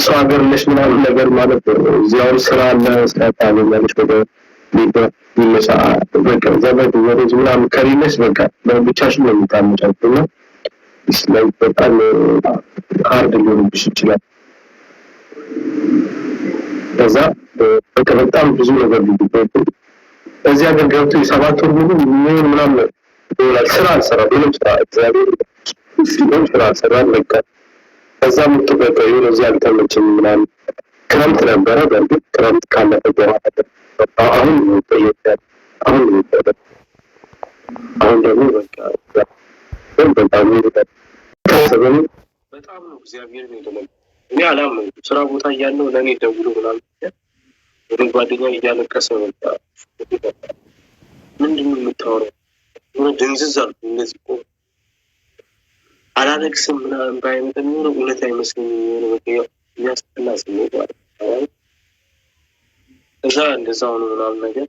ሰው ሀገር ነሽ ምናምን ነገር ማለት ነው። እዚያው ስራ አለ ስራ ታገኛለሽ ወደ ይመሳ በቃ ዘመድ ወደዚህ ምናምን ከሌለሽ በቃ ብቻሽን ነው የምታመጫቸው እና ላይ በጣም ሃርድ ሊሆንብሽ ይችላል። ከዛ በቃ በጣም ብዙ ነገር ሊደረግ እዚህ ሀገር ገብቶ የሰባት ወር ሙሉ ምን ምናምን ይላል ስራ አልሰራም ምንም ስራ እግዚአብሔር ሲሆን ስራ አልሰራም በቃ ከዛ ምትበቃ የሆነ እዚህ አልተመቸኝም ምናምን ክረምት ነበረ በእርግጥ ክረምት ካለፈ በኋላ አሁን ይጠየቃል አሁን ይጠየቃል አሁን ደግሞ በቃ በጣም ይወጣል ተሰበኝ በጣም ነው እግዚአብሔር ነው ደለም እኔ አላምንም ስራ ቦታ እያለሁ ለኔ ደውሎ ምናምን ወደ ጓደኛ እያለቀሰ በቃ ምንድነው የምታወራው ምን ድንዝዝ አልኩ እንደዚህ እኮ አላለቅስም ምናምን ባይመጣም የሆነ እውነት አይመስለኝም የሆነ በቃ የሚያስጠላ ስሜት ማለት ነው። እዛ እንደዛ ሆኖ ምናምን ነገር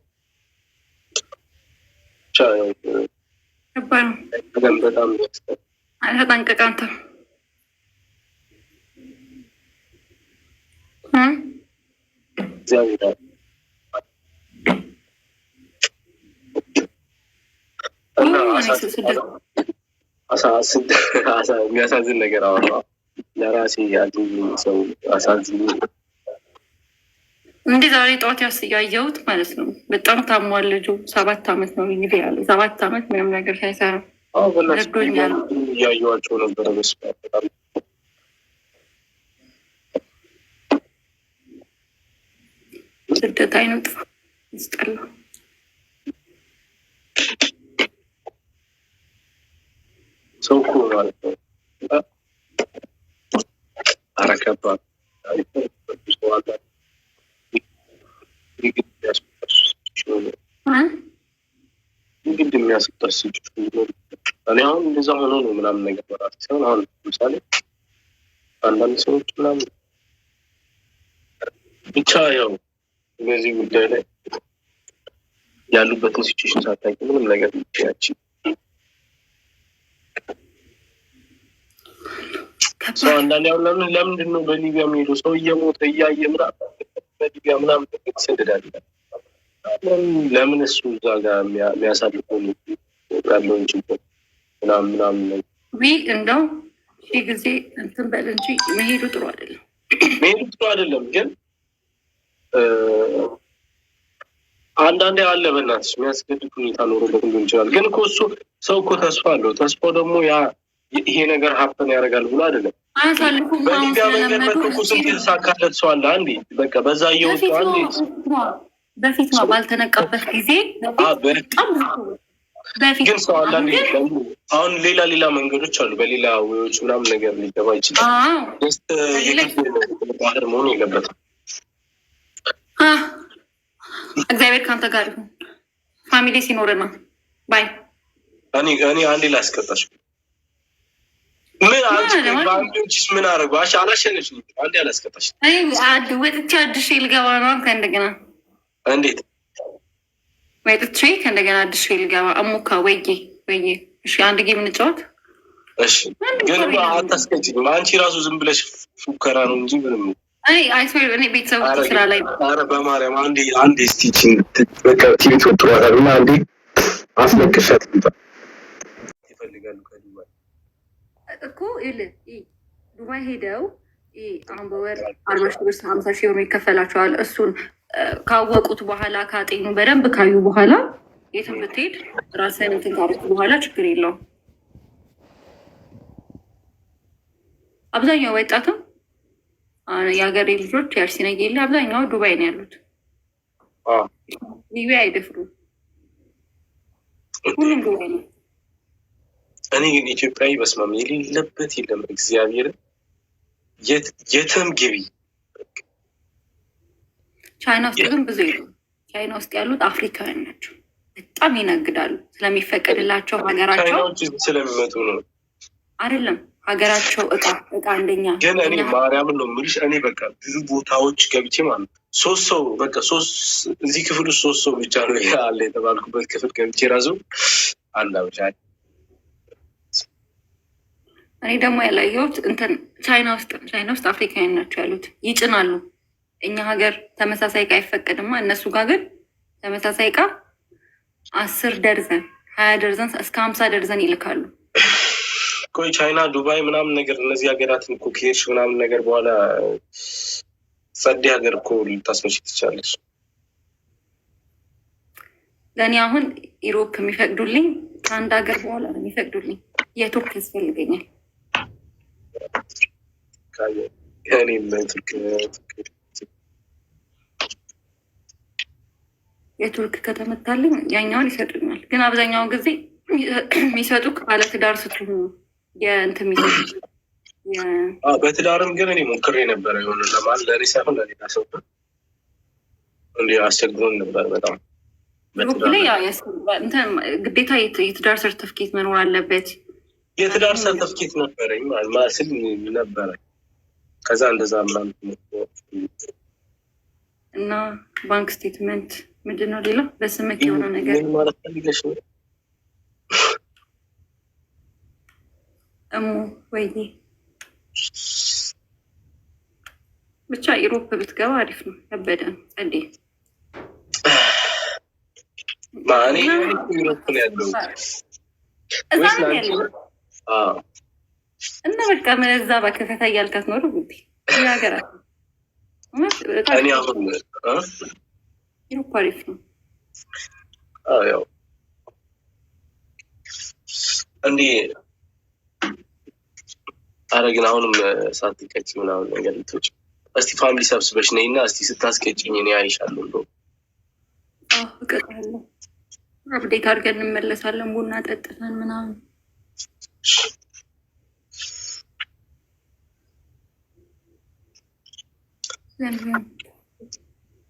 ቻው በጣም በጣም ያስጠላ ተጠንቀቅ አንተ እግዚአብሔር የሚያሳዝን ነገር አወራ ለራሴ ያለኝ ሰው አሳዝኝ እንዴ ዛሬ ጠዋት ያየሁት ማለት ነው። በጣም ታሟል ልጁ 7 ዓመት ነው እንግዲህ ያለ 7 ዓመት ምንም ነገር ሳይሰራ ለዶኛል ያዩዋቸው ነበር በስፋት ስደት አይነት ይስጠላ ሰው እኮ ማለት ነው አረከባ ግድ የሚያስጠርስ እኔ አሁን እንደዛ ሆኖ ነው ምናምን ነገር በራሴ ሲሆን አሁን ለምሳሌ አንዳንድ ሰዎች ምናምን ብቻ ያው በዚህ ጉዳይ ላይ ያሉበትን ሲቹዌሽን ሳታውቂ ምንም ነገር ያቺ ሰው አንዳንድ ያው ለምንድን ነው በሊቢያ የሚሄደው ሰው እየሞተ እያየ ምናምን በሊቢያ ምናምን ተሰደዳል ለምን እሱ እዛ ጋር የሚያሳልፈው ያለውን ችግር ምናምን እንደው ይህ ጊዜ እንትን በል እንጂ መሄዱ ጥሩ አይደለም ግን አንዳንዴ አለ በእናትሽ የሚያስገድድ ሁኔታ ኖሮበት ሊሆን ይችላል። ግን እኮ እሱ ሰው እኮ ተስፋ አለው። ተስፋው ደግሞ ያ ይሄ ነገር ሀፕን ያደርጋል ብሎ አይደለም። በሊቢያ መንገድ በኩል ስንት የተሳካለት ሰው አለ። አንዴ በቃ በዛ እየወጡ አንዴ በፊት ነው ባልተነቃበት ጊዜ በፊት ግን ሰው አንዳንዴ አሁን ሌላ መንገዶች አሉ። በሌላ ወዮች ምናምን ነገር ሊገባ ይችላል። ባህር መሆን የለበትም። እግዚአብሔር ካንተ ጋር ይሁን። ፋሚሊ ሲኖርና ባይ እኔ አንዴ ላስቀጣሽ ምን አንቺስ ምን አደረጉ? አላሸነፍሽኝ። አንዴ አላስቀጣሽ ወጥቼ አድሼ ልገባ ነው። አንተ እንደገና እንዴት ወጥቼ ከእንደገና አድሼ ልገባ አሙካ ወይዬ እሺ አንድ ጌም እንጫወት እሺ። ግን አታስቀጭኝ። አንቺ ራሱ ዝም ብለሽ ፉከራ ነው እንጂ ምንም አይስዌር እኔ ቤተሰቦች ስራ ላይ ኧረ በማርያም አንዴ ስቲቺንግ በቃ ቲቪት ወጥቷል እና አንዴ አስለቅሻት ይፈልጋሉ ከዱባይ እኮ ዱባይ ሄደው አሁን በወር 40,000 50,000 ይከፈላቸዋል። እሱን ካወቁት በኋላ ካጤኑ በደንብ ካዩ በኋላ የትም ብትሄድ ራስህን እንትን ካሉት በኋላ ችግር የለውም። አብዛኛው ወጣትም የሀገሬ ልጆች ያርሲ ነገሌ አብዛኛው ዱባይ ነው ያሉት። ሊቢያ አይደፍሩም። ሁሉም ዱባይ ነው። እኔ ግን ኢትዮጵያዊ በስማም የሌለበት የለም። እግዚአብሔር የትም ግቢ። ቻይና ውስጥ ግን ብዙ የለም። ቻይና ውስጥ ያሉት አፍሪካውያን ናቸው። በጣም ይነግዳሉ ስለሚፈቀድላቸው ሀገራቸው ስለሚመጡ ነው አይደለም ሀገራቸው እቃ አንደኛ ግን እኔ ማርያምን ነው የምልሽ። እኔ በቃ ብዙ ቦታዎች ገብቼ ማለት ሶስት ሰው በቃ እዚህ ክፍል ውስጥ 3 ሰው ብቻ ነው ያለ የተባልኩበት ክፍል ገብቼ ራሱ አንድ አብቻ እኔ ደግሞ ያላየሁት እንትን ቻይና ውስጥ አፍሪካውያን ናቸው ያሉት ይጭናሉ። እኛ ሀገር ተመሳሳይ እቃ አይፈቀድማ። እነሱ ጋር ግን ተመሳሳይ እቃ 10 ደርዘን 20 ደርዘን እስከ 50 ደርዘን ይልካሉ። ቆይ ቻይና፣ ዱባይ ምናምን ነገር እነዚህ ሀገራትን እኮ ከሄድሽ ምናምን ነገር በኋላ ጸዴ ሀገር እኮ ልታስመች ትችላለች። ለእኔ አሁን ኢሮፕ የሚፈቅዱልኝ ከአንድ ሀገር በኋላ ነው የሚፈቅዱልኝ። የቱርክ ያስፈልገኛል። የቱርክ ከተመታልኝ ያኛውን ይሰጡኛል። ግን አብዛኛውን ጊዜ የሚሰጡ ባለትዳር ስትሆኑ የእንትን የሚሰጡ በትዳርም ግን እኔ ሞክሬ ነበረ የሆነ ለማለት ለእኔ ሳይሆን ለሌላ ሰው እንዲህ አስቸግሮን ነበር በጣም ግዴታ የትዳር ሰርተፍኬት መኖር አለበት። የትዳር ሰርተፍኬት ነበረኝ ስል ነበረ። ከዛ እንደዛ ምናምን እና ባንክ ስቴትመንት ምንድን ነው ሌላ በስምክ የሆነ ነገር ማለት ፈልገሽ ነው ወይ? ብቻ ኢሮፕ ብትገባ አሪፍ ነው። ከበደ ጸዴ ማኔ ኢሮፕ ነው ያለው እና በቃ ምን እዛ በከፈታ እያልካት ኖሮ ጉዴ ሀገራት እኔ አሁን ኢሮፕ አሪፍ ነው። ያው እንዲህ አረ ግን አሁንም ሳትቀጭ ምናምን ነገር ልትወጪ እስቲ ፋሚሊ ሰብስበሽ ነይ እና እስቲ ስታስቀጭኝ እኔ አይሻለሁ። እንደው እቀጣለሁ። አፕዴት አድርገን እንመለሳለን። ቡና ጠጥተን ምናምን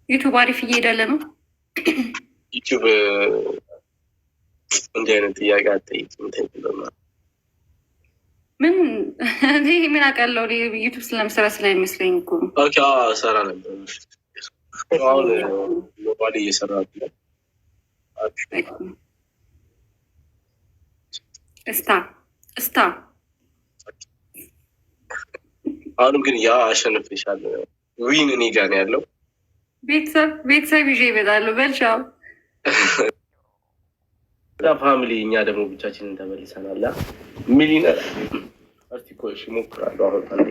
ዩቱብ አሪፍ እየሄዳለ ነው። ዩቱብ እንዲህ አይነት ጥያቄ አትጠይቂም። ምን አውቃለሁ። ዩቱብ ስለምሰራ ስለሚመስለኝ እኮ ነው። ኦኬ ሰራ ነበር። አሁን ሞባይል እየሰራ ነው። እስታ አሁንም ግን ያ አሸንፍሻለሁ። ዊን እኔ ጋር ነው ያለው። ቤተሰብ ይዤ ይመጣሉ። በልሻው ፋሚሊ እኛ ደግሞ ብቻችንን ተመልሰናል። ሚሊነር እስቲ ቆይ እሞክራለሁ። አሁን አንዴ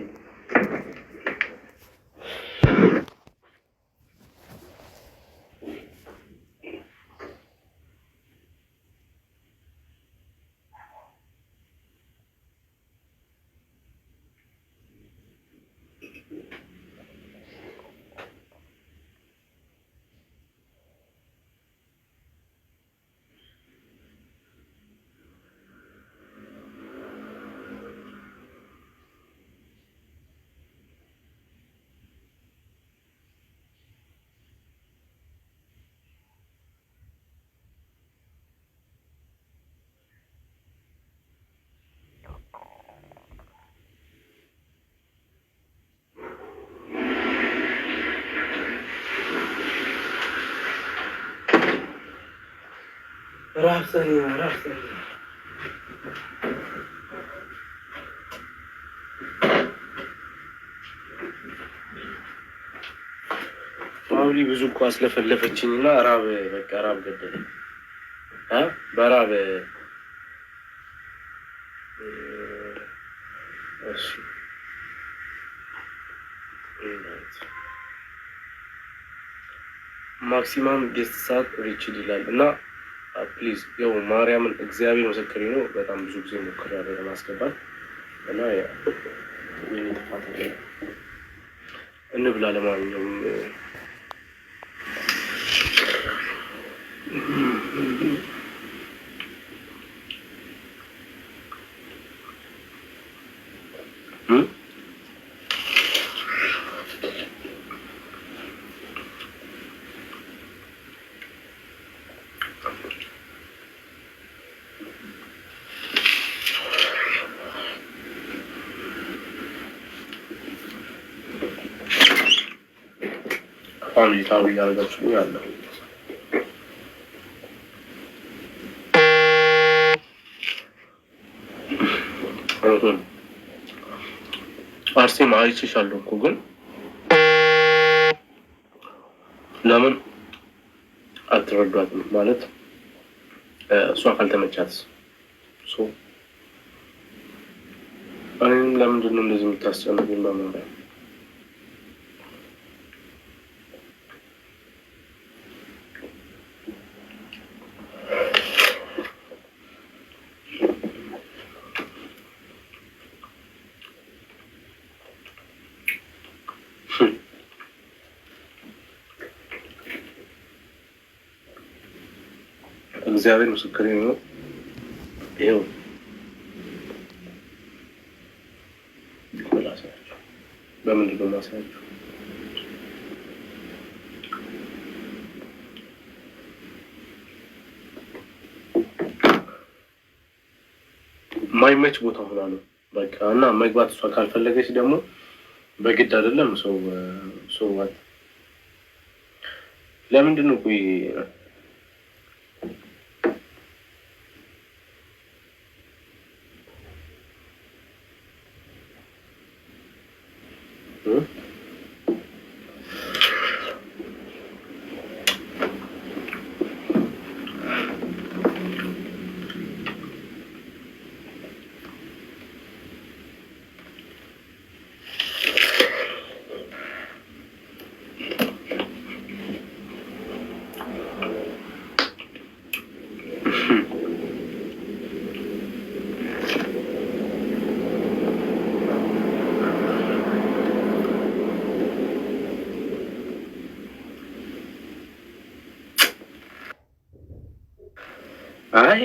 ራፍሰኒ ፋሚሊ ብዙ እኮ አስለፈለፈችኝ እና ራብ በቃ ራብ ገደለኝ። በራብ እሺ ማክሲማም ጌስት ሰዓት ሪችድ ይላል እና ፕሊዝ ያው ማርያምን እግዚአብሔር መሰከሬ ነው። በጣም ብዙ ጊዜ ሞክሬያለሁ ለማስገባት እና ጥፋት እንብላ። ለማንኛውም ፋሚሊታዊ ያደረጋችሁ ያለው አርሴማ አይቼሻለሁ እኮ ግን ለምን አትረዷትም? ማለት እሷ ካልተመቻት እኔም ለምንድን ነው እንደዚህ የምታስጨንቁኝ? በማለት እግዚአብሔር ምስክሬ ነው። ይኸው ላሳያቸው። በምንድን ነው ማሳያቸው? ማይመች ቦታ ሆና ነው በቃ። እና መግባት እሷ ካልፈለገች ደግሞ በግድ አይደለም ሰው ለምንድን ነው ቆይ አይ